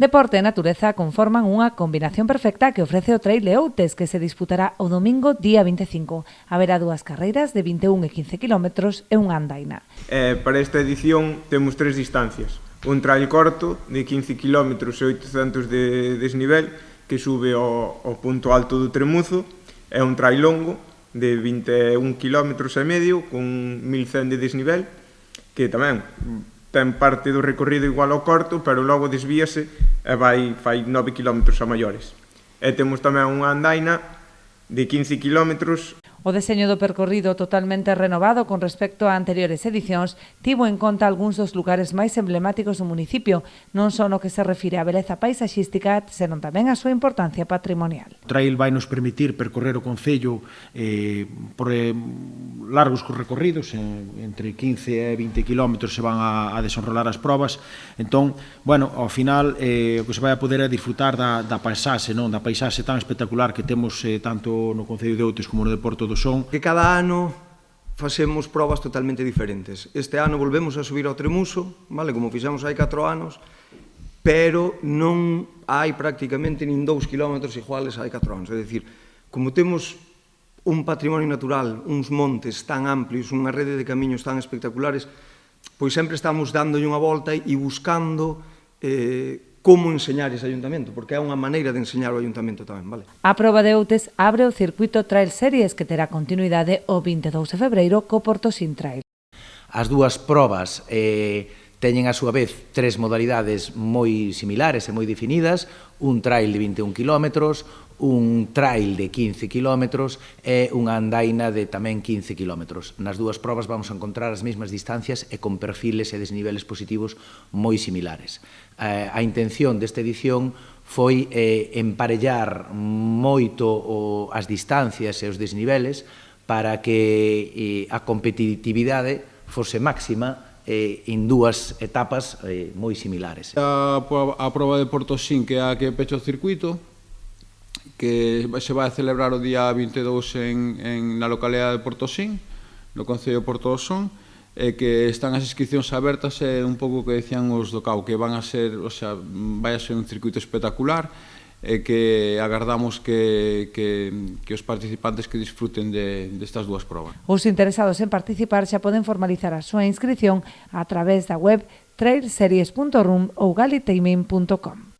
Deporte e natureza conforman unha combinación perfecta que ofrece o Trail de Outes, que se disputará o domingo día 25. Haberá dúas carreiras de 21 e 15 km e unha andaina. Para esta edición temos tres distancias. Un trail corto de 15 km e 800 de desnivel que sube ao punto alto do Tremuzo, e un trail longo de 21 km e medio con 1100 de desnivel, que tamén ten parte do recorrido igual ao corto, pero logo desvíase e fai 9 km a maiores. E temos tamén unha andaina de 15 km. O deseño do percorrido, totalmente renovado con respecto a anteriores edicións, tivo en conta algúns dos lugares máis emblemáticos do municipio, non só no que se refire á beleza paisaxística, senón tamén a súa importancia patrimonial. O trail vai nos permitir percorrer o concello por largos recorridos, entre 15 e 20 km se van a desenrolar as probas. Entón, bueno, ao final o que se vai a poder é disfrutar da paisaxe, non? Da paisaxe tan espectacular que temos tanto no Concello de Outes como no de Porto do Son. Que cada ano facemos probas totalmente diferentes. Este ano volvemos a subir ao Tremuso, vale, como fixemos hai 4 anos, pero non hai prácticamente nin 2 kilómetros iguales hai 4 anos. É dicir, como temos un patrimonio natural, uns montes tan amplios, unha rede de camiños tan espectaculares, pois sempre estamos dándolle unha volta e buscando como enseñar ese ayuntamento, porque é unha maneira de enseñar o ayuntamento tamén, vale? A proba de Outes abre o circuito Trail Series, que terá continuidade o 22 de febreiro co Portosín Trail. As dúas probas teñen a súa vez tres modalidades moi similares e moi definidas, un trail de 21 km, un trail de 15 km e unha andaina de tamén 15 km. Nas dúas probas vamos a encontrar as mesmas distancias e con perfiles e desniveles positivos moi similares. A intención desta edición foi emparellar moito as distancias e os desniveles para que a competitividade fose máxima en dúas etapas moi similares. A proba de Portosín, que é a que pecha o circuito, que se vai a celebrar o día 22 na localidade de Portosín, no Concello de Porto do Son, e que están as inscripcións abertas e un pouco que decían os do CAU, que van a ser, o sea, vai a ser un circuito espectacular e que agardamos que os participantes que disfruten destas dúas probas. Os interesados en participar xa poden formalizar a súa inscripción a través da web trailseries.rum ou galiteiming.com.